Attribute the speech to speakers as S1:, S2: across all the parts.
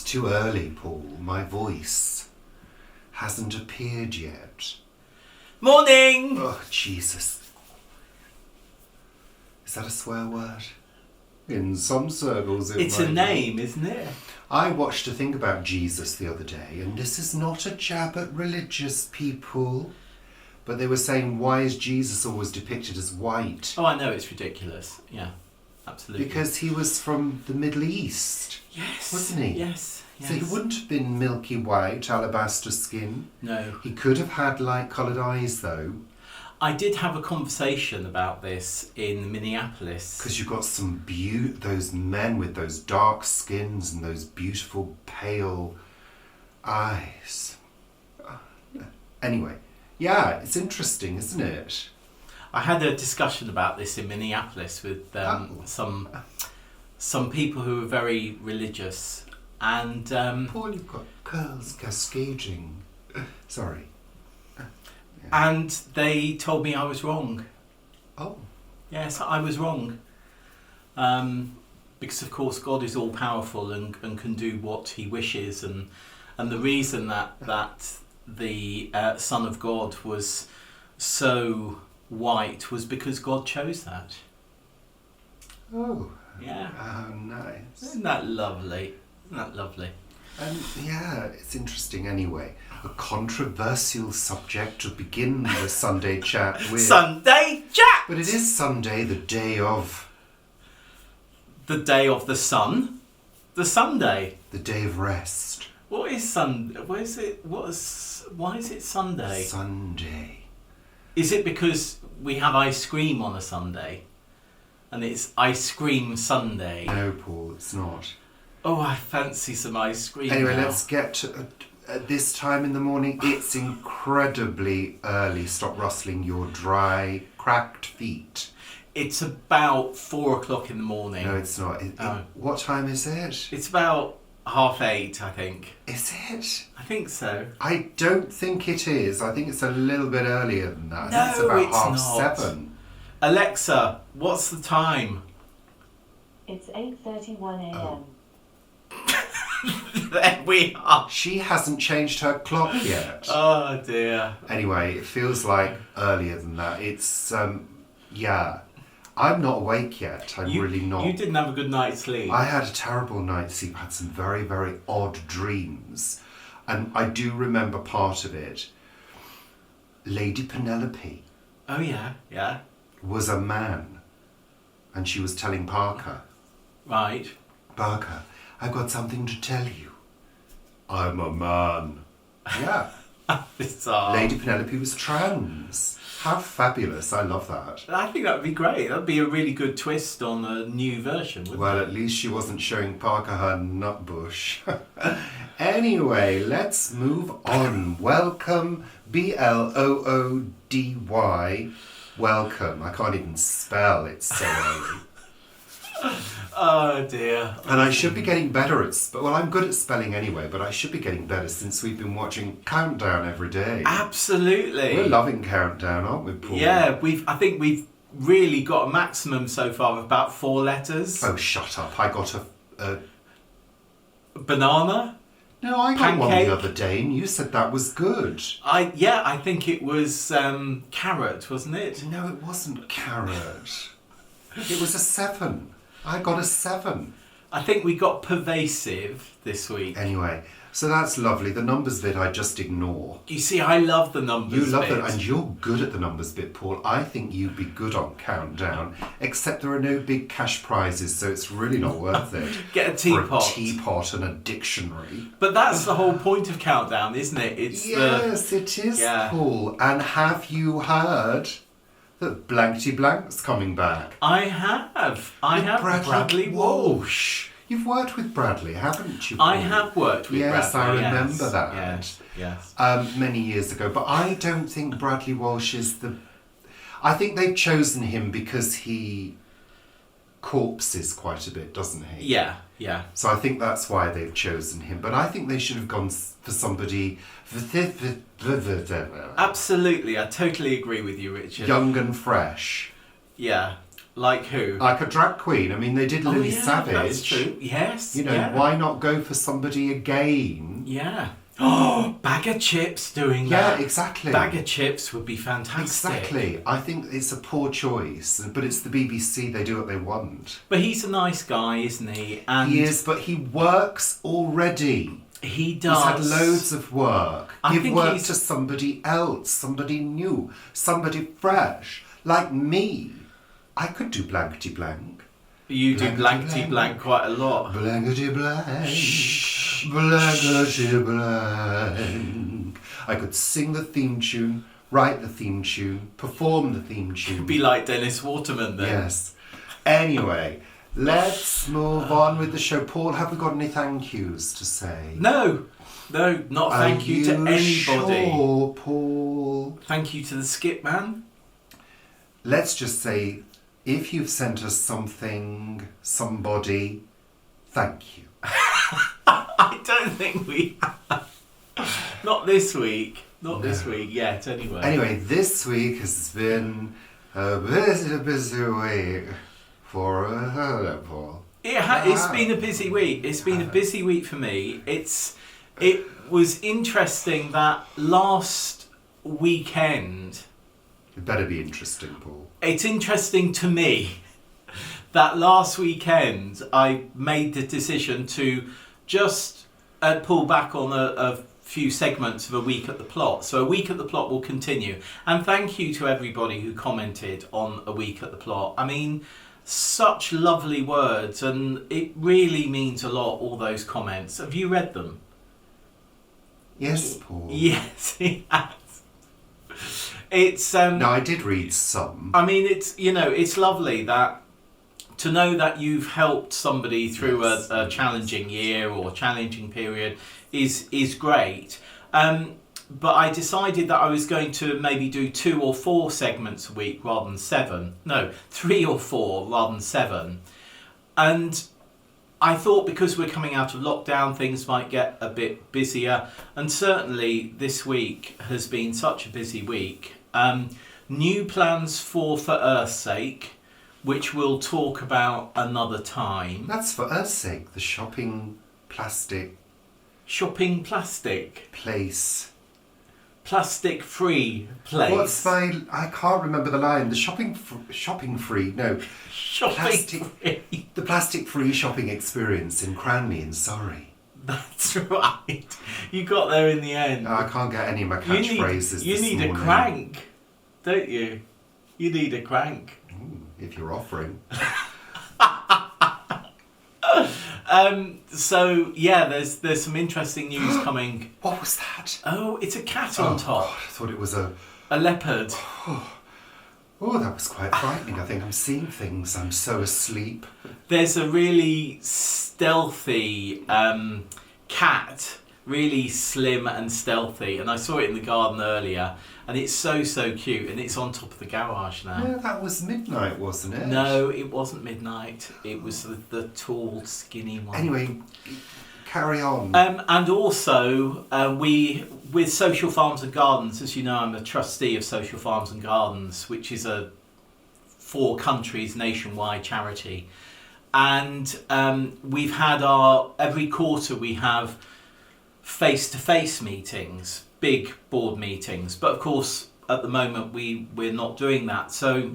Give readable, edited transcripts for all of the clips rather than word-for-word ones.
S1: too early, Paul. My voice hasn't appeared yet.
S2: Morning!
S1: Oh, Jesus. Is that a swear word? In some circles it
S2: It's
S1: might
S2: a
S1: be.
S2: name, isn't it?
S1: I watched a thing about Jesus the other day, and this is not a jab at religious people, but they were saying, why is Jesus always depicted as white?
S2: Oh, I know, it's ridiculous. Yeah, absolutely.
S1: Because he was from the Middle East,
S2: Yes.
S1: wasn't he?
S2: Yes.
S1: So he wouldn't have been milky white, alabaster skin.
S2: No.
S1: He could have had light-coloured eyes, though.
S2: I did have a conversation about this in Minneapolis.
S1: Because you've got some those men with those dark skins and those beautiful pale eyes. Anyway, yeah, it's interesting, isn't it?
S2: I had a discussion about this in Minneapolis with some people who were very religious, and
S1: Paul, you've got curls cascading. Sorry.
S2: and they told me I was wrong.
S1: Oh.
S2: Yes, I was wrong. Because of course God is all powerful and can do what He wishes, and the reason that the Son of God was so white was because God chose that.
S1: Oh.
S2: Yeah.
S1: Oh, nice.
S2: Isn't that lovely? Isn't that lovely?
S1: Yeah, it's interesting anyway. A controversial subject to begin the Sunday chat with.
S2: Sunday chat!
S1: But it is Sunday, the day of...
S2: The day of the sun. The Sunday.
S1: The day of rest.
S2: What is Sunday? Why is it Sunday?
S1: Sunday.
S2: Is it because we have ice cream on a Sunday? And it's ice cream Sunday?
S1: No, Paul, it's not.
S2: Oh, I fancy some ice cream.
S1: Anyway,
S2: now.
S1: let's get to... At this time in the morning, it's incredibly early. Stop rustling your dry, cracked feet.
S2: It's about 4:00 in the morning.
S1: No, it's not. What time is it?
S2: It's about 8:30, I think.
S1: Is it?
S2: I think so.
S1: I don't think it is. I think it's a little bit earlier than that.
S2: No,
S1: I think it's about
S2: it's not.
S1: 7:30.
S2: Alexa, what's the time?
S3: It's 8:31 a.m.
S1: Oh.
S2: There we are.
S1: She hasn't changed her clock yet.
S2: Oh dear.
S1: Anyway, it feels like earlier than that. It's, yeah. I'm not awake yet. I'm really not.
S2: You didn't have a good night's sleep.
S1: I had a terrible night's sleep. I had some very, very odd dreams. And I do remember part of it. Lady Penelope
S2: Oh yeah, yeah.
S1: was a man. And she was telling Parker,
S2: Right.
S1: Parker, I've got something to tell you. I'm a man. Yeah.
S2: Bizarre.
S1: Lady Penelope was trans. How fabulous. I love that.
S2: I think that would be great. That would be a really good twist on a new version, wouldn't
S1: Well,
S2: it?
S1: at least she wasn't showing Parker her nut bush. Anyway, let's move on. Welcome, Bloody. Welcome. I can't even spell. It's so early.
S2: Oh dear.
S1: And I should be getting better at... Well, I'm good at spelling anyway, but I should be getting better since we've been watching Countdown every day.
S2: Absolutely.
S1: We're loving Countdown, aren't we, Paul?
S2: Yeah, I think we've really got a maximum so far of about 4 letters.
S1: Oh, shut up. I got a...
S2: Banana?
S1: No, I got one
S2: Pancake?
S1: the other day and you said that was good.
S2: I think it was carrot, wasn't it?
S1: No, it wasn't carrot. It was a 7. I got a 7.
S2: I think we got pervasive this week.
S1: Anyway, so that's lovely. The numbers bit I just ignore.
S2: You see, I love the numbers
S1: You love
S2: bit.
S1: it, and you're good at the numbers bit, Paul. I think you'd be good on Countdown, except there are no big cash prizes, so it's really not worth it.
S2: Get a teapot.
S1: For a teapot and a dictionary.
S2: But that's the whole point of Countdown, isn't it? It's
S1: Yes, it is,
S2: Yeah.
S1: Paul. And have you heard that Blankety Blank's coming back?
S2: I have. I have Bradley Walsh.
S1: You've worked with Bradley, haven't you, Paul?
S2: I have worked with
S1: Yes,
S2: Bradley.
S1: I remember that.
S2: Yes.
S1: Many years ago. But I don't think Bradley Walsh is the... I think they've chosen him because he corpses quite a bit, doesn't he?
S2: Yeah.
S1: So I think that's why they've chosen him. But I think they should have gone for somebody...
S2: Absolutely, I totally agree with you, Richard.
S1: young and fresh.
S2: Yeah. Like who?
S1: Like a drag queen. I mean, they did Lily Savage.
S2: That's true. Yes.
S1: You know, why not go for somebody again?
S2: Yeah. Oh, Bag of Chips doing
S1: Yeah,
S2: that.
S1: exactly.
S2: Bag of Chips would be fantastic.
S1: Exactly. I think it's a poor choice, but it's the BBC. They do what they want.
S2: But he's a nice guy, isn't he? And
S1: He is, but he works already.
S2: he does.
S1: He's had loads of work.
S2: I
S1: Give
S2: think
S1: work
S2: he's-
S1: to somebody else, somebody new, somebody fresh, like me. I could do blankety blank.
S2: You do
S1: Blankety
S2: blankety
S1: blank.
S2: blank quite a lot.
S1: Blankety blank.
S2: Shh.
S1: Blankety blank. I could sing the theme tune, write the theme tune, perform the theme tune.
S2: Be like Dennis Waterman then.
S1: Yes. Anyway, let's move on with the show. Paul, have we got any thank yous to say?
S2: No, not thank you to anybody.
S1: Sure, Paul?
S2: Thank you to the skip man.
S1: Let's just say, if you've sent us something, somebody, thank you.
S2: I don't think we have. Not this week. Not this
S1: No.
S2: week yet, anyway.
S1: Anyway, this week has been a busy week for Paul.
S2: It's been a busy week. It's been a busy week for me. It was interesting that last weekend.
S1: It better be interesting, Paul.
S2: It's interesting to me that last weekend I made the decision to just pull back on a few segments of A Week at the Plot. So A Week at the Plot will continue. And thank you to everybody who commented on A Week at the Plot. I mean, such lovely words, and it really means a lot, all those comments. Have you read them?
S1: Yes, Paul.
S2: Yes, he has. It's
S1: No, I did read some.
S2: I mean, it's lovely that to know that you've helped somebody through
S1: Yes.
S2: a challenging year or challenging period is great. But I decided that I was going to maybe do 2 or 4 segments a week rather than 7. No, 3 or 4 rather than 7. And I thought because we're coming out of lockdown, things might get a bit busier. And certainly this week has been such a busy week. New plans for Earth's sake, which we'll talk about another time.
S1: That's for Earth's sake, the shopping plastic
S2: Shopping plastic.
S1: place.
S2: Plastic free place.
S1: What's I can't remember the line. The shopping free. No,
S2: shopping
S1: plastic-
S2: free?
S1: the plastic free shopping experience in Cranley in Surrey.
S2: That's right. You got there in the end.
S1: I can't get any of my catchphrases.
S2: You
S1: this
S2: need
S1: morning.
S2: a crank, don't you? You need a crank.
S1: Ooh, if you're offering.
S2: So yeah, there's some interesting news coming.
S1: What was that?
S2: Oh, it's a cat on
S1: Oh,
S2: top.
S1: God, I thought it was a.
S2: A leopard.
S1: Oh, that was quite frightening. I think I'm seeing things. I'm so asleep.
S2: There's a really stealthy cat, really slim and stealthy, and I saw it in the garden earlier, and it's so cute, and it's on top of the garage now.
S1: No, that was midnight, wasn't it?
S2: No, it wasn't midnight. It was the tall, skinny one.
S1: Anyway, carry on.
S2: And also, with Social Farms and Gardens, as you know, I'm a trustee of Social Farms and Gardens, which is a 4 countries nationwide charity. And we've had every quarter we have face-to-face meetings, big board meetings. But of course, at the moment, we're not doing that. So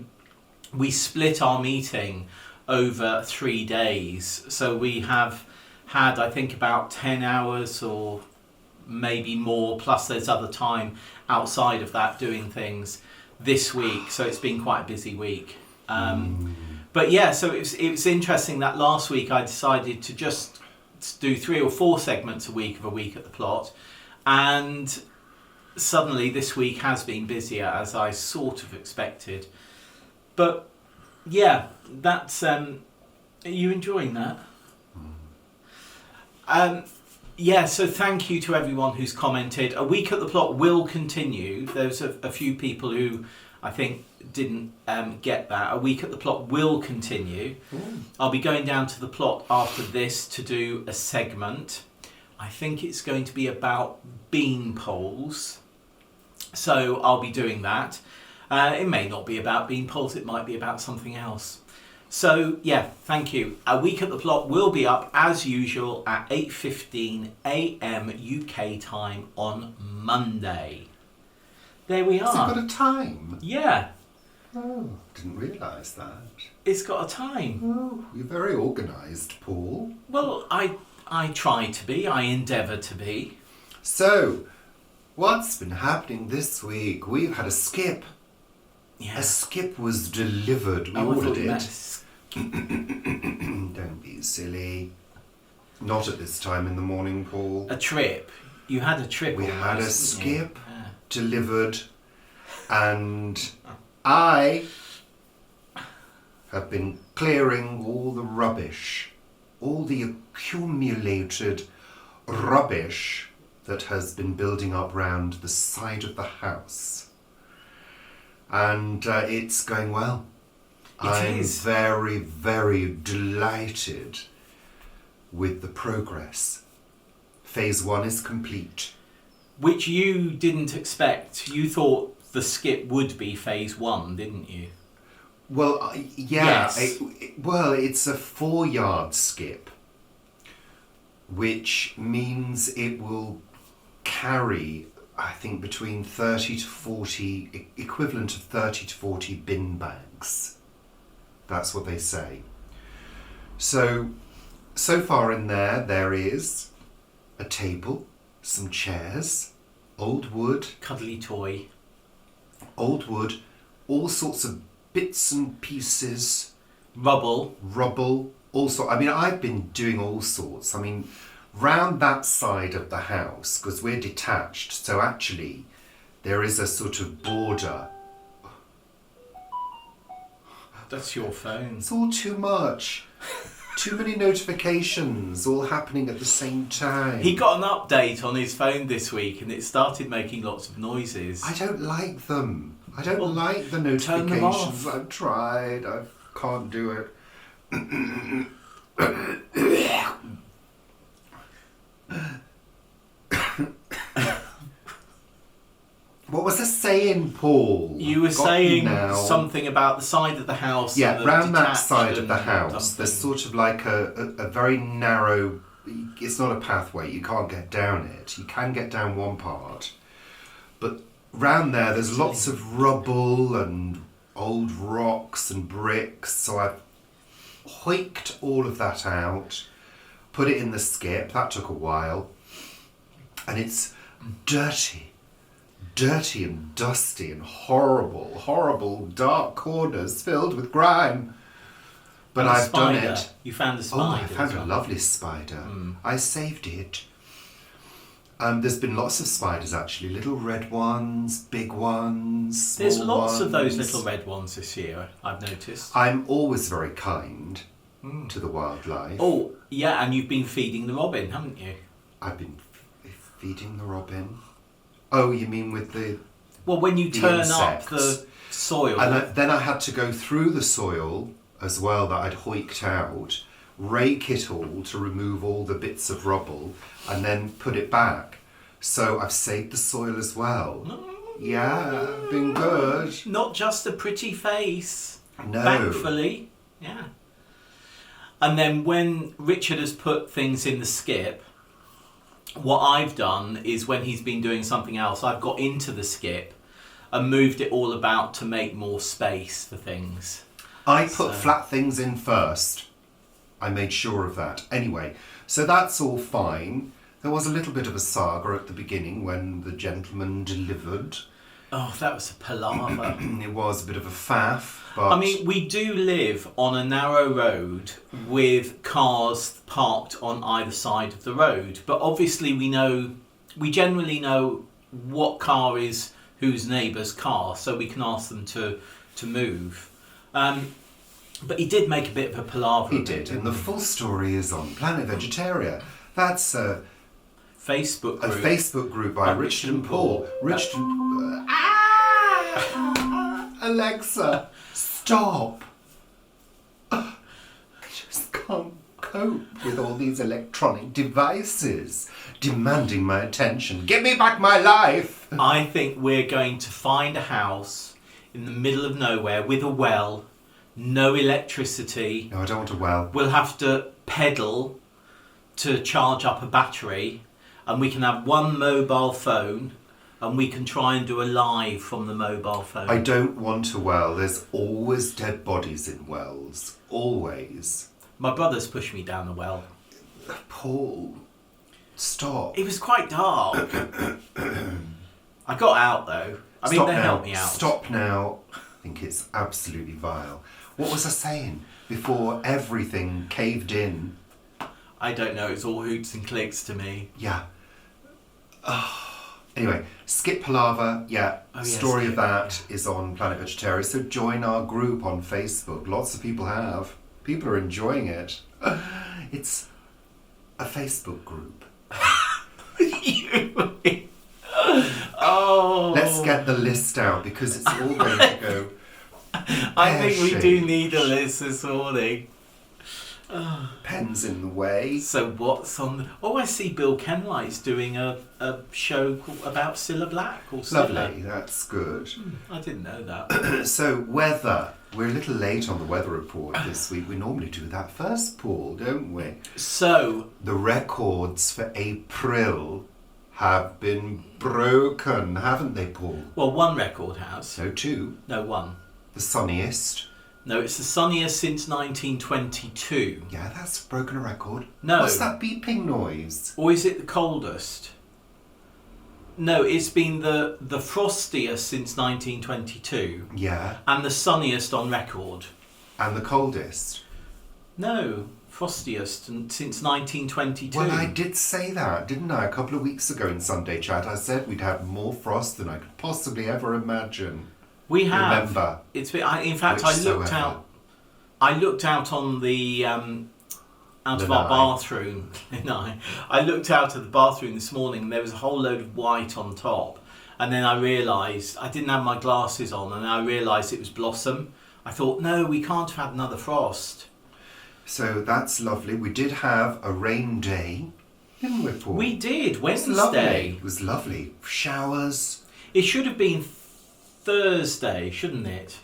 S2: we split our meeting over 3 days. So we have had, I think, about 10 hours or maybe more, plus there's other time outside of that doing things this week. So it's been quite a busy week. But yeah, so it was interesting that last week I decided to just do 3 or 4 segments a week of A Week at the Plot, and suddenly this week has been busier as I sort of expected. But yeah, that's are you enjoying that? Yeah, so thank you to everyone who's commented. A Week at the Plot will continue. There's a few people who I think didn't get that. A Week at the Plot will continue.
S1: Ooh.
S2: I'll be going down to the plot after this to do a segment. I think it's going to be about bean poles. So I'll be doing that. It may not be about bean poles, it might be about something else. So, yeah, thank you. A Week at the Plot will be up, as usual, at 8:15 a.m. UK time on Monday. There we
S1: Has it
S2: are.
S1: got a time?
S2: Yeah,
S1: Oh, didn't realise that.
S2: it's got a time.
S1: Oh, you're very organised, Paul.
S2: Well, I try to be. I endeavour to be.
S1: So, what's been happening this week? We've had a skip.
S2: Yeah.
S1: A skip was delivered. We
S2: Oh, I thought
S1: ordered
S2: you meant
S1: it. Don't be silly. Not at this time in the morning, Paul.
S2: a trip. You had a trip.
S1: We had a
S2: almost, didn't you?
S1: skip
S2: Yeah.
S1: delivered, and I have been clearing all the rubbish, all the accumulated rubbish that has been building up round the side of the house. And it's going well. I'm
S2: is.
S1: very, very delighted with the progress. Phase 1 is complete.
S2: Which you didn't expect. You thought the skip would be phase 1, didn't you?
S1: Well, yeah.
S2: Yes.
S1: It's a 4-yard skip, which means it will carry, I think, between 30 to 40, equivalent of 30 to 40 bin bags. That's what they say. So far in there is a table, some chairs, old wood,
S2: Cuddly toy.
S1: all sorts of bits and pieces,
S2: Rubble.
S1: rubble, I mean, I've been doing all sorts. I mean, round that side of the house, because we're detached, so actually there is a sort of border.
S2: That's your phone.
S1: It's all too much. Too many notifications all happening at the same time.
S2: He got an update on his phone this week and it started making lots of noises.
S1: I don't like them. I don't
S2: Well,
S1: like the
S2: turn them off.
S1: notifications. I've tried. I can't do it. What was I saying, Paul?
S2: You were
S1: Got
S2: saying
S1: now.
S2: something about the side of the house.
S1: Yeah,
S2: and the
S1: round that
S2: detached
S1: side of the
S2: and
S1: house,
S2: something.
S1: there's sort of like a very narrow. It's not a pathway. You can't get down it. You can get down one part, but round there's lots of rubble and old rocks and bricks. So I've hoiked all of that out, put it in the skip. That took a while, and it's dirty and dusty and horrible dark corners filled with grime. But
S2: And a
S1: I've done
S2: spider.
S1: it.
S2: You found a
S1: Oh,
S2: spider.
S1: I found
S2: as
S1: a
S2: well.
S1: lovely spider. I saved it. There's been lots of spiders actually, little red ones, big ones, small
S2: There's lots of those
S1: ones.
S2: little red ones this year, I've noticed.
S1: I'm always very kind to the wildlife.
S2: Oh, yeah, and you've been feeding the robin, haven't you?
S1: I've been feeding the robin. Oh, you mean with the...
S2: Well, when you
S1: The
S2: turn up
S1: insects.
S2: the soil.
S1: And then I had to go through the soil as well that I'd hoiked out, rake it all to remove all the bits of rubble, and then put it back. So I've saved the soil as well. Yeah, been good.
S2: Not just a pretty face.
S1: No.
S2: Thankfully. Yeah. And then when Richard has put things in the skip, what I've done is when he's been doing something else, I've got into the skip and moved it all about to make more space for things.
S1: I put flat things in first. I made sure of that. Anyway, so that's all fine. There was a little bit of a saga at the beginning when the gentleman delivered.
S2: Oh, that was a palaver.
S1: It was a bit of a faff, but...
S2: I mean, we do live on a narrow road with cars parked on either side of the road. But obviously we generally know what car is whose neighbour's car, so we can ask them to move. But he did make a bit of a palaver.
S1: He did, and the full story is on Planet Vegetaria. That's a
S2: Facebook group.
S1: Facebook group by Richard and Paul. Richard and... Alexa, stop. I just can't cope with all these electronic devices demanding my attention. Give me back my life.
S2: I think we're going to find a house in the middle of nowhere with a well no electricity.
S1: No, I don't want a well.
S2: We'll have to pedal to charge up a battery, and we can have one mobile phone, and we can try and do a live from the mobile phone.
S1: I don't want a well. There's always dead bodies in wells. Always.
S2: My brother's pushed me down the well.
S1: Paul, stop.
S2: It was quite dark. I got out though. They helped me out.
S1: Stop now. I think it's absolutely vile. What was I saying? Before everything caved in.
S2: I don't know, it's all hoots and clicks to me.
S1: Yeah. Anyway, Skip Palaver, yeah, story of that is on Planet Vegetaria. So join our group on Facebook. Lots of people have. People are enjoying it. It's a Facebook group.
S2: Oh.
S1: Let's get the list out because it's all going to go.
S2: I think we do need a list this morning.
S1: Pens in the way.
S2: So what's on the... Oh, I see Bill Kenwright's doing a show about Cilla Black. Or
S1: Lovely, that's good.
S2: I didn't know that.
S1: So weather. We're a little late on the weather report this week. We normally do that first, Paul, don't we?
S2: So...
S1: The records for April have been broken, haven't they, Paul?
S2: Well, one record has.
S1: No, two.
S2: No, one.
S1: The sunniest.
S2: No, it's the sunniest since 1922.
S1: Yeah, that's broken a record.
S2: No.
S1: What's that beeping noise?
S2: Or is it the coldest? No, it's been the frostiest since 1922.
S1: Yeah.
S2: And the sunniest on record.
S1: And the coldest?
S2: No, frostiest since 1922.
S1: Well, I did say that, didn't I? A couple of weeks ago in Sunday Chat, I said we'd have more frost than I could possibly ever imagine.
S2: We have.
S1: Remember?
S2: It's been, in fact, I looked out on the out of our bathroom. I looked out of the bathroom this morning, and there was a whole load of white on top. And then I realised I didn't have my glasses on, and I realised it was blossom. I thought, no, we can't have had another frost.
S1: So that's lovely. We did have a rain day, didn't we, Paul?
S2: We did.
S1: Wednesday. It was lovely. Showers.
S2: It should have been Thursday, shouldn't it?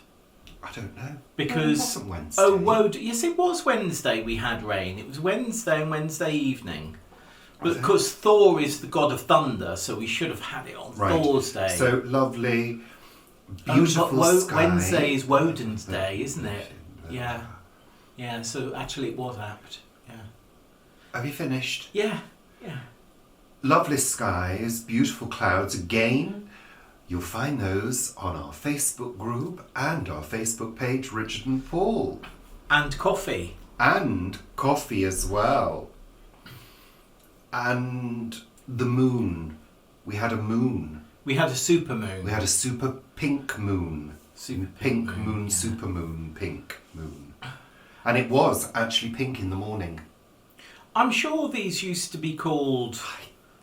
S1: I don't know.
S2: Because
S1: it wasn't Wednesday.
S2: Yes, it was Wednesday. We had rain. It was Wednesday and Wednesday evening. But because Thor is the god of thunder, so we should have had it on Thursday.
S1: So lovely, beautiful sky.
S2: Wednesday is Woden's day, isn't it? Yeah. Yeah. So actually, it was apt. Yeah.
S1: Have you finished?
S2: Yeah. Yeah.
S1: Lovely skies, beautiful clouds again. You'll find those on our Facebook group and our Facebook page, Richard and Paul.
S2: And coffee.
S1: And coffee as well. And the moon. We had a moon.
S2: We had a super moon.
S1: We had a super pink moon.
S2: Super
S1: pink moon, yeah. Super moon, pink moon. And it was actually pink in the morning.
S2: I'm sure these used to be called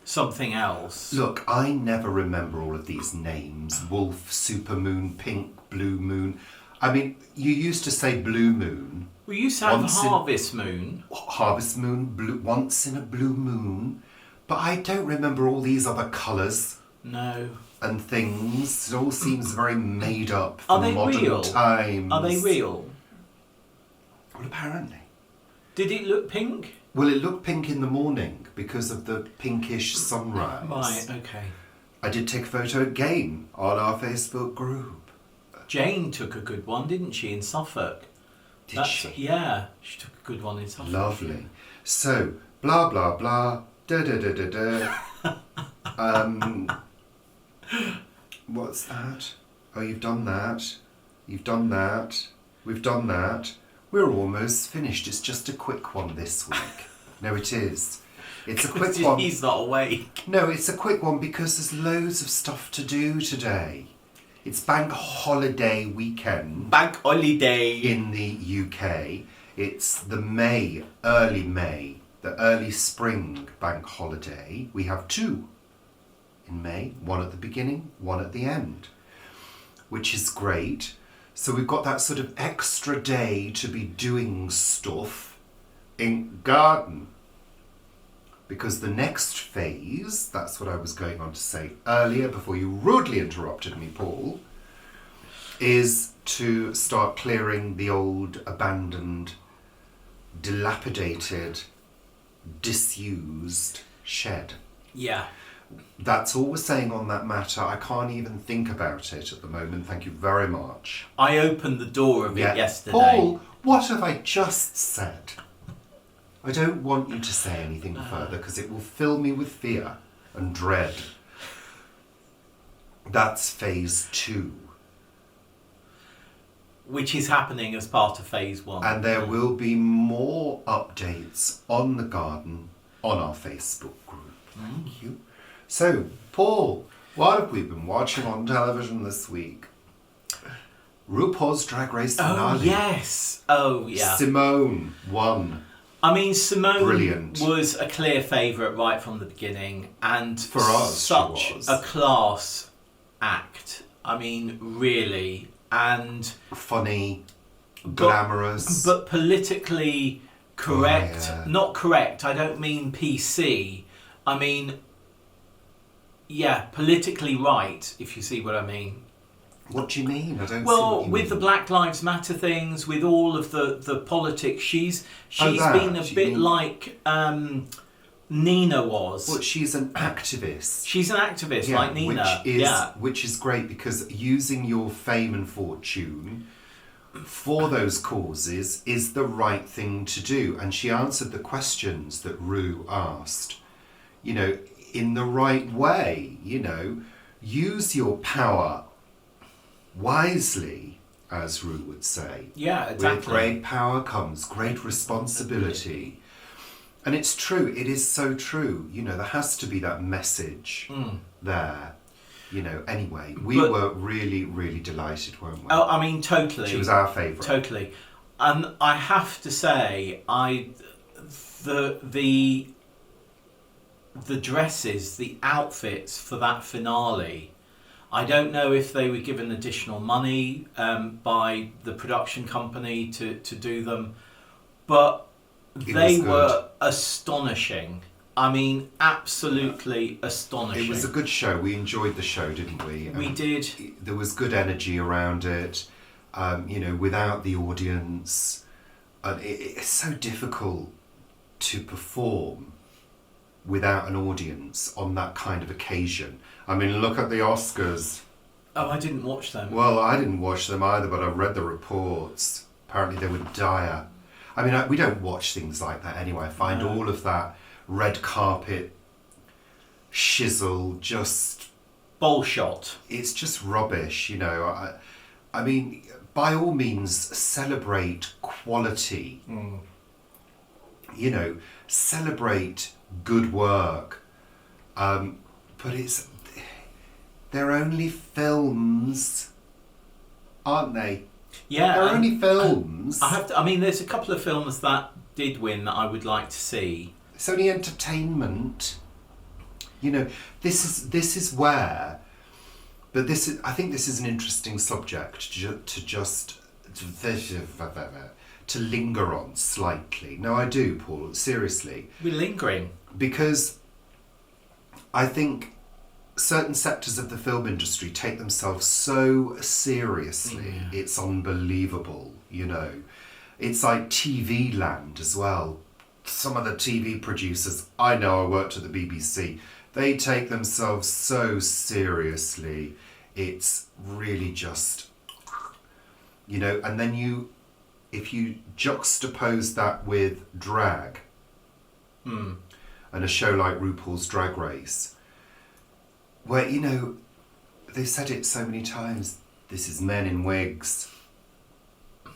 S2: something else.
S1: Look, I never remember all of these names. Wolf, supermoon, pink, blue moon. I mean, you used to say blue moon.
S2: We used to have harvest moon.
S1: Harvest moon, blue, once in a blue moon. But I don't remember all these other colours.
S2: No.
S1: And things. It all seems very made up for modern
S2: real?
S1: times.
S2: Are they real?
S1: Well, apparently.
S2: Did it look pink?
S1: Well, it looked pink in the morning because of the pinkish sunrise.
S2: Right, okay.
S1: I did take a photo again on our Facebook group.
S2: Jane took a good one, didn't she, in Suffolk?
S1: Did she?
S2: Yeah, she took a good one in Suffolk.
S1: Lovely. So, blah, blah, blah, what's that? Oh, you've done that. You've done that. We've done that. We're almost finished. It's just a quick one this week. No, it is. It's a quick one.
S2: He's not awake.
S1: No, it's a quick one because there's loads of stuff to do today. It's bank holiday weekend.
S2: Bank holiday.
S1: In the UK. It's the early May, the early spring bank holiday. We have two in May, one at the beginning, one at the end, which is great. So we've got that sort of extra day to be doing stuff in garden. Because the next phase, that's what I was going on to say earlier before you rudely interrupted me, Paul. is to start clearing the old, abandoned, dilapidated, disused shed.
S2: Yeah.
S1: That's all we're saying on that matter. I can't even think about it at the moment. Thank you very much.
S2: I opened the door of it yesterday.
S1: Paul, what have I just said? I don't want you to say anything further because it will fill me with fear and dread. That's phase 2.
S2: Which is happening as part of phase 1.
S1: And there will be more updates on the garden on our Facebook group. Thank you. So, Paul, what have we been watching on television this week? RuPaul's Drag Race finale.
S2: Oh, yes. Oh, yeah.
S1: Simone won.
S2: I mean, Simone
S1: Brilliant.
S2: was a clear favourite right from the beginning, and
S1: For us,
S2: such
S1: she was.
S2: a class act. I mean, really, and
S1: Funny, glamorous.
S2: but politically correct.
S1: Oh, yeah.
S2: Not correct. I don't mean PC. I mean, yeah, politically right. If you see what I mean.
S1: What do you mean? I don't see
S2: Well,
S1: what you
S2: with
S1: mean.
S2: the Black Lives Matter things, with all of the politics, she's
S1: that,
S2: been a
S1: you
S2: bit
S1: mean-
S2: like Nina was.
S1: Well, she's an activist.
S2: She's an activist like Nina.
S1: Which is great because using your fame and fortune for those causes is the right thing to do. And she answered the questions that Rue asked, you know, in the right way, you know. Use your power wisely, as Rue would say.
S2: Yeah, exactly.
S1: With great power comes great responsibility. And it's true, it is so true. You know, there has to be that message there. You know, anyway, we were really, really delighted, weren't we?
S2: Oh, I mean, totally.
S1: She was our favourite.
S2: Totally. And I have to say, the dresses, the outfits for that finale, I don't know if they were given additional money by the production company to do them, but they were astonishing. I mean, absolutely astonishing.
S1: It was a good show. We enjoyed the show, didn't we?
S2: We did.
S1: There was good energy around it. You know, without the audience, it's so difficult to perform without an audience on that kind of occasion. I mean, look at the Oscars.
S2: Oh, I didn't watch them.
S1: Well, I didn't watch them either, but I read the reports. Apparently they were dire. I mean, we don't watch things like that anyway. I find all of that red carpet shizzle just...
S2: Bullshot.
S1: It's just rubbish, you know. I mean, by all means, celebrate quality. You know, celebrate good work. But they're only films, aren't they?
S2: Yeah.
S1: They're only films.
S2: I mean, there's a couple of films that did win that I would like to see.
S1: It's only entertainment. You know, this is where, but I think this is an interesting subject to linger on slightly. No, I do, Paul, seriously.
S2: We're lingering.
S1: Because I think certain sectors of the film industry take themselves so seriously.
S2: Yeah.
S1: It's unbelievable, you know. It's like TV land as well. Some of the TV producers, I know, I worked at the BBC, they take themselves so seriously. It's really just, you know, and then if you juxtapose that with drag and a show like RuPaul's Drag Race, where, you know, they've said it so many times, this is men in wigs,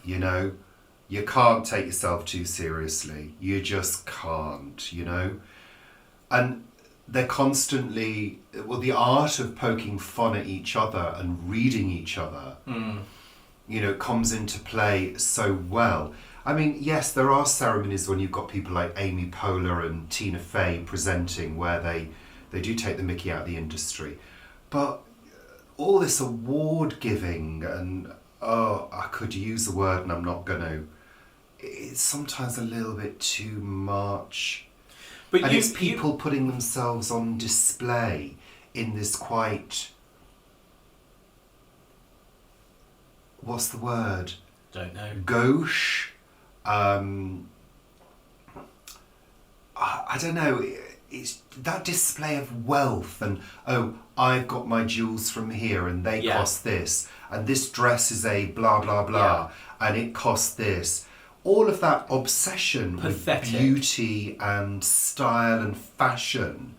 S1: you know. You can't take yourself too seriously. You just can't, you know. And they're constantly, well, the art of poking fun at each other and reading each other, you know, comes into play so well. I mean, yes, there are ceremonies when you've got people like Amy Poehler and Tina Fey presenting where they do take the mickey out of the industry. But all this award giving and, I could use the word and I'm not going to, it's sometimes a little bit too much.
S2: But
S1: and it's people putting themselves on display in this quite what's the word?
S2: Don't know.
S1: Gauche. I don't know. It's that display of wealth and, oh, I've got my jewels from here and they cost this, and this dress is a blah blah blah and it costs this. All of that obsession with beauty and style and fashion.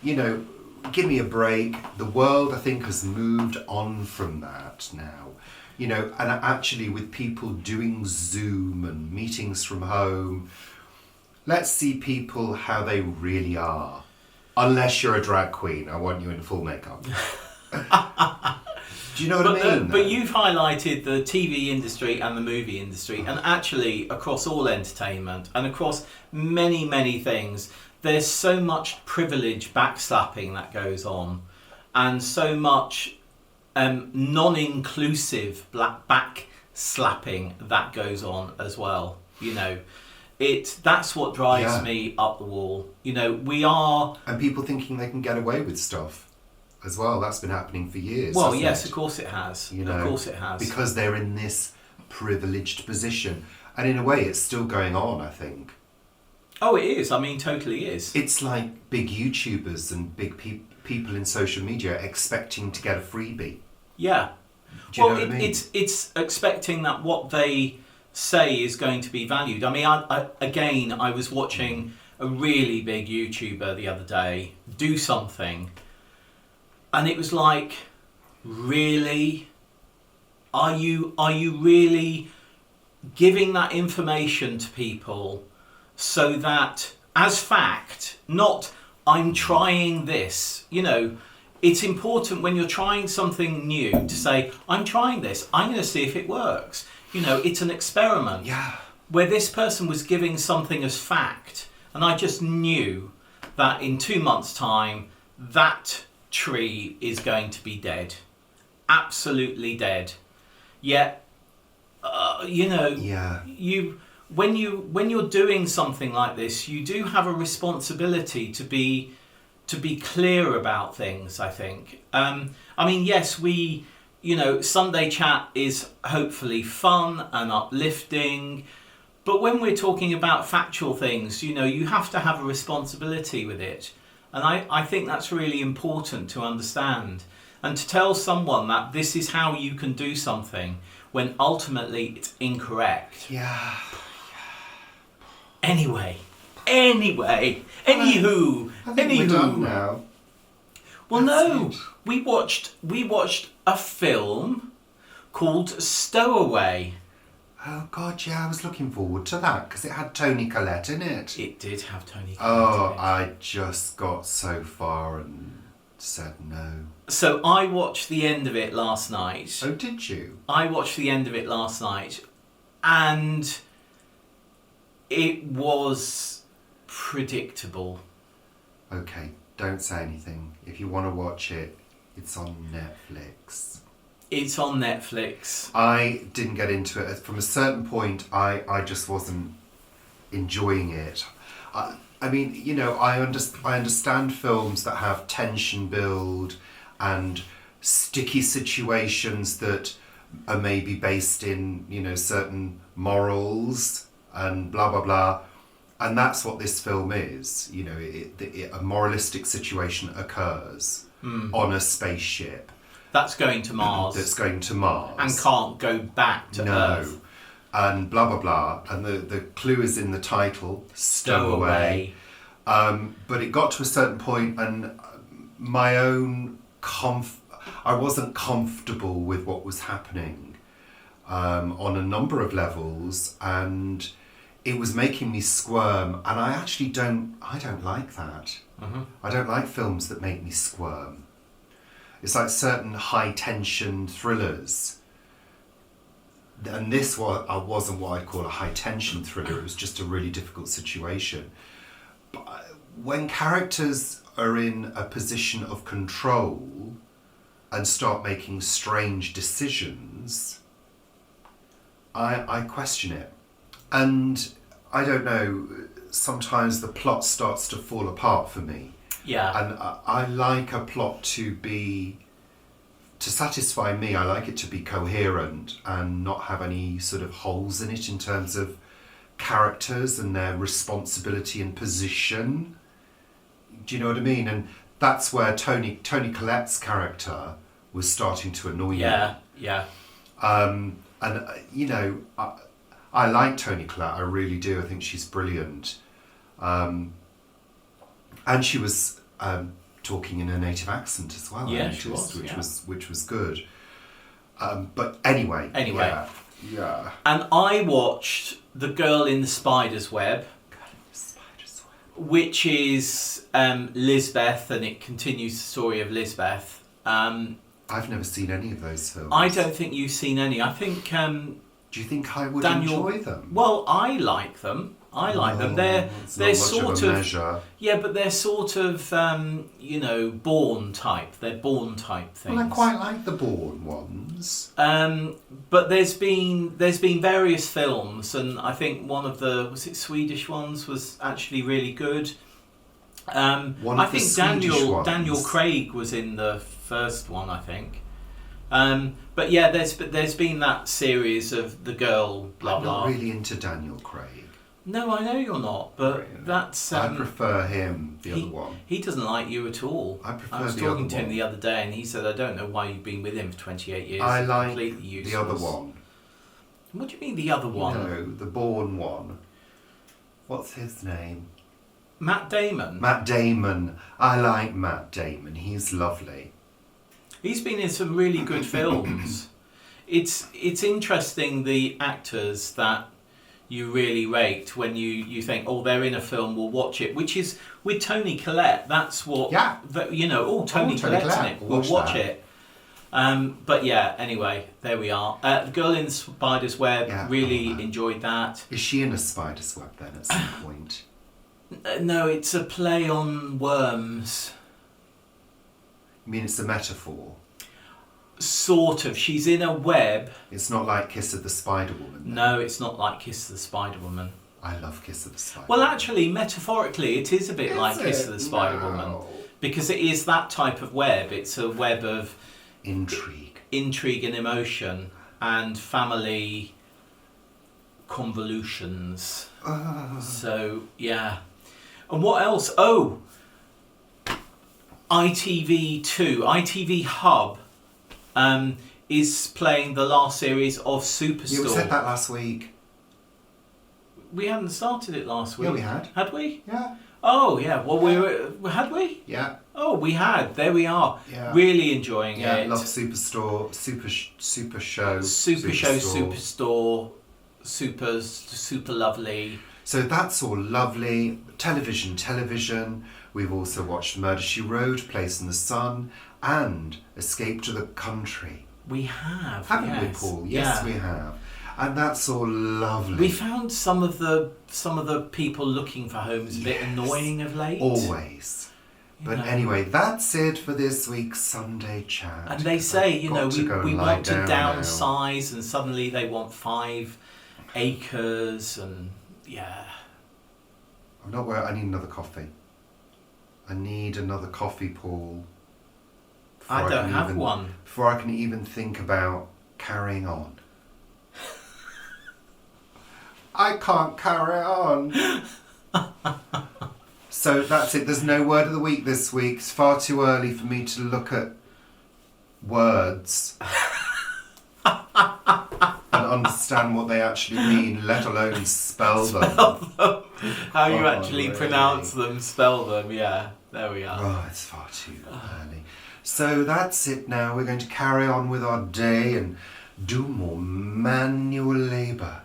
S1: You know, give me a break. The world, I think, has moved on from that now. You know, and actually with people doing Zoom and meetings from home, let's see people how they really are. Unless you're a drag queen, I want you in full makeup. Do you know what I mean?
S2: But you've highlighted the TV industry and the movie industry, and actually across all entertainment and across many, many things, there's so much privilege backslapping that goes on, and so much non-inclusive backslapping that goes on as well. You know, that's what drives me up the wall. You know, we are...
S1: And people thinking they can get away with stuff as well. That's been happening for years.
S2: Well, yes, of course it has.
S1: You know,
S2: of course it has.
S1: Because they're in this privileged position. And in a way, it's still going on, I think.
S2: Oh, it is. I mean, totally is.
S1: It's like big YouTubers and big people in social media expecting to get a freebie.
S2: Yeah.
S1: Do you know what I mean?
S2: It's expecting that what they say is going to be valued. I mean, I was watching a really big YouTuber the other day do something, and it was like, really? Are you really giving that information to people so that, as fact, not I'm trying this, you know? It's important when you're trying something new to say, I'm trying this, I'm going to see if it works. You know, it's an experiment.
S1: Yeah.
S2: Where this person was giving something as fact, and I just knew that in 2 months' time, that tree is going to be dead. Absolutely dead. Yet, you know, when you're doing something like this, you do have a responsibility to be clear about things, I think. I mean, yes, Sunday chat is hopefully fun and uplifting, but when we're talking about factual things, you know, you have to have a responsibility with it. And I think that's really important to understand. And to tell someone that this is how you can do something when ultimately it's incorrect.
S1: Yeah.
S2: Anyway, anywho.
S1: I think we're done now.
S2: Well,
S1: That's
S2: no, we watched a film called Stowaway.
S1: Oh God, yeah, I was looking forward to that because it had Toni Collette in it.
S2: It did have Toni Collette
S1: Oh,
S2: in it.
S1: I just got so far and said no.
S2: So I watched the end of it last night.
S1: Oh, did you?
S2: I watched the end of it last night, and it was predictable.
S1: Okay, don't say anything. If you want to watch it, it's on Netflix.
S2: It's on Netflix.
S1: I didn't get into it. From a certain point, I just wasn't enjoying it. I mean, you know, I understand films that have tension build and sticky situations that are maybe based in, you know, certain morals and blah, blah, blah. And that's what this film is. You know, a moralistic situation occurs on a spaceship.
S2: That's going to Mars.
S1: That's going to Mars.
S2: And can't go back to Earth.
S1: And blah, blah, blah. And the clue is in the title, Stowaway. But it got to a certain point and my own I wasn't comfortable with what was happening on a number of levels, and it was making me squirm, and I actually don't like that. I don't like films that make me squirm. It's like certain high tension thrillers. And this wasn't what I'd call a high tension thriller, it was just a really difficult situation. But when characters are in a position of control and start making strange decisions, I question it. And I don't know, sometimes the plot starts to fall apart for me.
S2: Yeah.
S1: And I like a plot to to satisfy me, I like it to be coherent and not have any sort of holes in it in terms of characters and their responsibility and position. Do you know what I mean? And that's where Tony Collette's character was starting to annoy me.
S2: Yeah.
S1: And you know, I like Toni Collette. I really do. I think she's brilliant. And she was talking in a native accent as well.
S2: Yeah,
S1: I
S2: she
S1: noticed,
S2: was,
S1: which was good. But anyway. Yeah.
S2: And I watched The Girl in the Spider's Web, which is Lisbeth, and it continues the story of Lisbeth.
S1: I've never seen any of those films.
S2: I don't think you've seen any. I think
S1: do you think I would enjoy them?
S2: Well, I like them. Them. They're sort of
S1: measure.
S2: Yeah, but they're sort of you know, Bourne type. They're Bourne type things.
S1: Well, I quite like the Bourne ones.
S2: But there's been various films, and I think one of the Swedish ones was actually really good. I think Daniel Craig was in the first one, I think. But yeah, there's been that series of The Girl, blah
S1: I'm
S2: blah.
S1: not really into Daniel Craig.
S2: No, I know you're not, but
S1: Really?
S2: that's...
S1: I prefer him, the other one.
S2: He doesn't like you at all.
S1: I prefer
S2: I was
S1: the
S2: talking
S1: other
S2: to him
S1: one.
S2: the other day, and he said, I don't know why you've been with him for 28 years.
S1: I like
S2: Completely useless.
S1: the other one.
S2: What do you mean, the other one?
S1: No, the Bourne one. What's his name?
S2: Matt Damon.
S1: Matt Damon. I like Matt Damon. He's lovely.
S2: He's been in some really good films. It's interesting, the actors that you really rate when you think, oh, they're in a film, we'll watch it. Which is, with Toni Collette, that's what...
S1: Yeah.
S2: You know, Toni Collette's in it, we'll watch it. But yeah, anyway, there we are. The Girl in the Spider's Web, really enjoyed that.
S1: Is she in a spider's web then at some point?
S2: No, it's a play on worms.
S1: You mean it's a metaphor?
S2: Sort of. She's in a web.
S1: It's not like Kiss of the Spider Woman. Then.
S2: No, it's not like Kiss of the Spider Woman.
S1: I love Kiss of the Spider
S2: Well,
S1: Woman.
S2: actually, metaphorically, it is a bit like Kiss of the Spider Woman. Because it is that type of web. It's a web of... Intrigue and emotion and family convolutions. So, yeah. And what else? Oh! ITV2, ITV Hub is playing the last series of Superstore.
S1: Yeah, we said that last week.
S2: We hadn't started it last week.
S1: Yeah, we had.
S2: Had we?
S1: Yeah.
S2: Oh, yeah. Well, had we?
S1: Yeah.
S2: Oh, we had. There we are.
S1: Yeah.
S2: Really enjoying it.
S1: Yeah, love Superstore, Super Show.
S2: Superstore, super lovely.
S1: So that's all lovely. Television. We've also watched Murder, She Wrote, Place in the Sun, and Escape to the Country.
S2: We have,
S1: Haven't we, Paul? Yes, we have. And that's all lovely.
S2: We found some of the people looking for homes a bit annoying of late.
S1: Always. But anyway, that's it for this week's Sunday chat.
S2: And they say, we want to downsize,
S1: now.
S2: and suddenly they want 5 acres, and yeah.
S1: I'm not worried. I need another coffee. I need another coffee, Paul.
S2: I don't have one.
S1: Before I can even think about carrying on. I can't carry on. So that's it. There's no word of the week this week. It's far too early for me to look at words and understand what they actually mean, let alone spell them.
S2: How you actually pronounce them, spell them, yeah. There we are.
S1: Oh, it's far too early. So that's it now. We're going to carry on with our day and do more manual labour.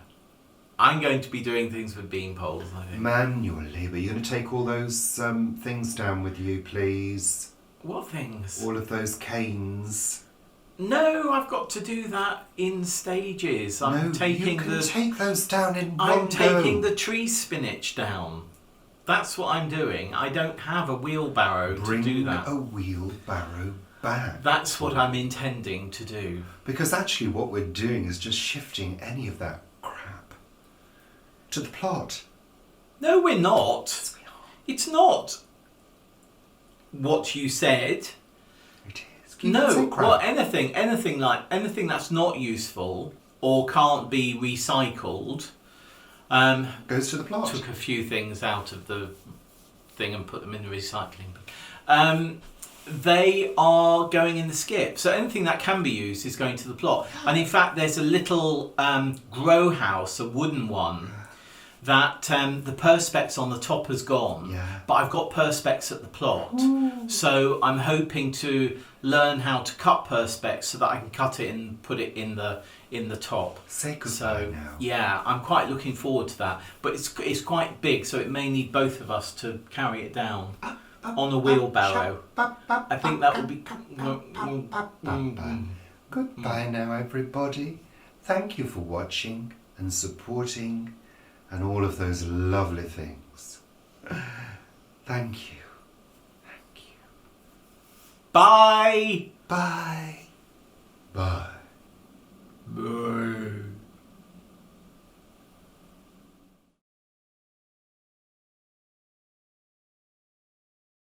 S2: I'm going to be doing things with bean poles, I think.
S1: Manual labour. You're going to take all those things down with you, please?
S2: What things?
S1: All of those canes.
S2: No, I've got to do that in stages.
S1: You can take those down in one
S2: I'm taking
S1: go.
S2: the tree spinach down. That's what I'm doing. I don't have a wheelbarrow to do that.
S1: Bring a wheelbarrow back.
S2: That's what I'm intending to do.
S1: Because actually what we're doing is just shifting any of that crap to the plot.
S2: No, we're not.
S1: Yes, we are.
S2: It's not what you said.
S1: It is. You can say crap.
S2: well, anything that's not useful or can't be recycled.
S1: Goes to the plot.
S2: Took a few things out of the thing and put them in the recycling bin. They are going in the skip. So anything that can be used is going to the plot. And in fact, there's a little grow house, a wooden one, that the perspex on the top has gone.
S1: Yeah.
S2: But I've got perspex at the plot. So I'm hoping to learn how to cut perspex so that I can cut it and put it in the top.
S1: Say goodbye
S2: So
S1: now.
S2: yeah, I'm quite looking forward to that. But it's quite big, so it may need both of us to carry it down on a wheelbarrow. I think that would be.
S1: Goodbye now, everybody. Thank you for watching and supporting and all of those lovely things. Thank you. Thank you.
S2: Bye.
S1: Bye.